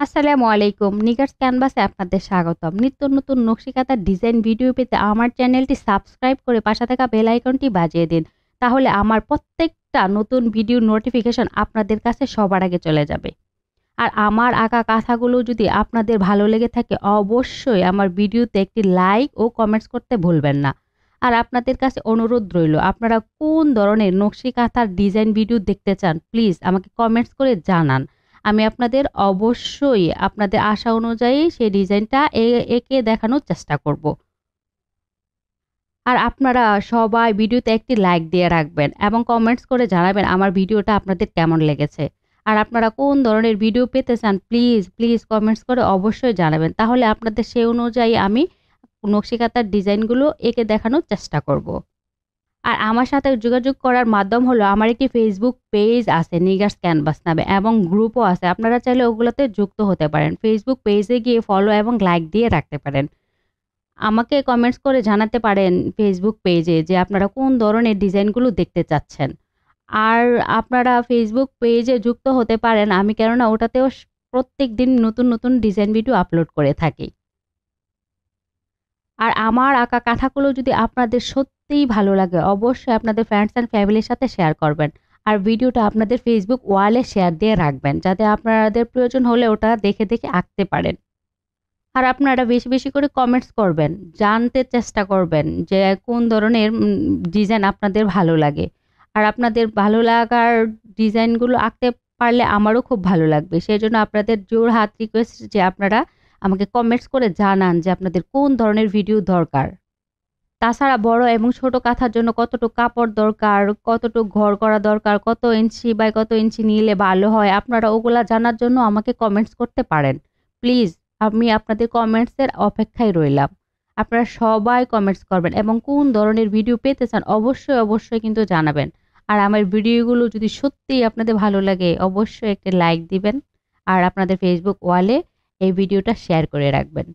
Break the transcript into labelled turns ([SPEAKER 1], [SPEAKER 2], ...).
[SPEAKER 1] আসসালামু আলাইকুম। নিগার্স ক্যানভাসে আপনাদের স্বাগতম। নিত্য নতুন নকশি কাঁথার ডিজাইন ভিডিও পেতে আমার চ্যানেলটি সাবস্ক্রাইব করে পাশে থাকা বেল আইকনটি বাজিয়ে দিন। তাহলে আমার প্রত্যেকটা নতুন ভিডিও নোটিফিকেশন আপনাদের কাছে সবার আগে চলে যাবে। আর আমার আঁকা কাঁথাগুলো যদি আপনাদের ভালো লেগে থাকে অবশ্যই আমার ভিডিওতে একটি লাইক ও কমেন্টস করতে ভুলবেন না। আর আপনাদের কাছে অনুরোধ রইল, আপনারা কোন ধরনের নকশি কাঁথার ডিজাইন ভিডিও দেখতে চান প্লিজ আমাকে কমেন্টস করে জানান। আমি আপনাদের অবশ্যই আপনাদের আশা অনুযায়ী সেই ডিজাইনটা এঁকে দেখানোর চেষ্টা করব। আর আপনারা সবাই ভিডিওতে একটি লাইক দিয়ে রাখবেন এবং কমেন্টস করে জানাবেন আমার ভিডিওটা আপনাদের কেমন লেগেছে। আর আপনারা কোন ধরনের ভিডিও পেতে চান প্লিজ প্লিজ কমেন্টস করে অবশ্যই জানাবেন। তাহলে আপনাদের সেই অনুযায়ী আমি নকশি কাঁথার ডিজাইনগুলো এঁকে দেখানোর চেষ্টা করব। আর আমার সাথে যোগাযোগ করার মাধ্যম হলো আমার একটি ফেসবুক পেজ আছে নিগার্স ক্যানভাস নামে এবং গ্রুপও আছে। আপনারা চাইলে ওগুলোতে যুক্ত হতে পারেন। ফেসবুক পেজে গিয়ে ফলো এবং লাইক দিয়ে রাখতে পারেন। আমাকে কমেন্টস করে জানাতে পারেন ফেসবুক পেজে যে আপনারা কোন ধরনের ডিজাইনগুলো দেখতে চাচ্ছেন। আর আপনারা ফেসবুক পেজে যুক্ত হতে পারেন, আমি কেননা ওটাতেও প্রত্যেকদিন নতুন নতুন ডিজাইন ভিডিও আপলোড করে থাকি। আর আমার আঁকা কাঁথাগুলো যদি আপনাদের সত্যিই ভালো লাগে অবশ্যই আপনাদের ফ্রেন্ডস অ্যান্ড ফ্যামিলির সাথে শেয়ার করবেন। আর ভিডিওটা আপনাদের ফেসবুক ওয়ালে শেয়ার দিয়ে রাখবেন যাতে আপনাদের প্রয়োজন হলে ওটা দেখে দেখে আঁকতে পারেন। আর আপনারা বেশি বেশি করে কমেন্টস করবেন, জানতে চেষ্টা করবেন যে কোন ধরনের ডিজাইন আপনাদের ভালো লাগে। আর আপনাদের ভালো লাগার ডিজাইনগুলো আঁকতে পারলে আমারও খুব ভালো লাগবে। সেজন্য আপনাদের জোড়হাত রিকোয়েস্ট যে আপনারা আমাকে কমেন্টস করে জানান যে আপনাদের কোন ধরনের ভিডিও দরকার। তাছাড়া বড় এবং ছোট কাঁথার জন্য কতটুকু কাপড় দরকার, কতটুকু ঘর করা দরকার, কত ইঞ্চি বাই কত ইঞ্চি নিলে ভালো হয়, আপনারা ওগুলা জানার জন্য আমাকে কমেন্টস করতে পারেন। প্লিজ আমি আপনাদের কমেন্টসের অপেক্ষায় রইলাম। আপনারা সবাই কমেন্টস করবেন এবং কোন ধরনের ভিডিও পেতে চান অবশ্যই অবশ্যই কিন্তু জানাবেন। আর আমার ভিডিওগুলো যদি সত্যিই আপনাদের ভালো লাগে অবশ্যই একটা লাইক দিবেন আর আপনাদের ফেসবুক ওয়ালে এই ভিডিওটা শেয়ার করে রাখবেন।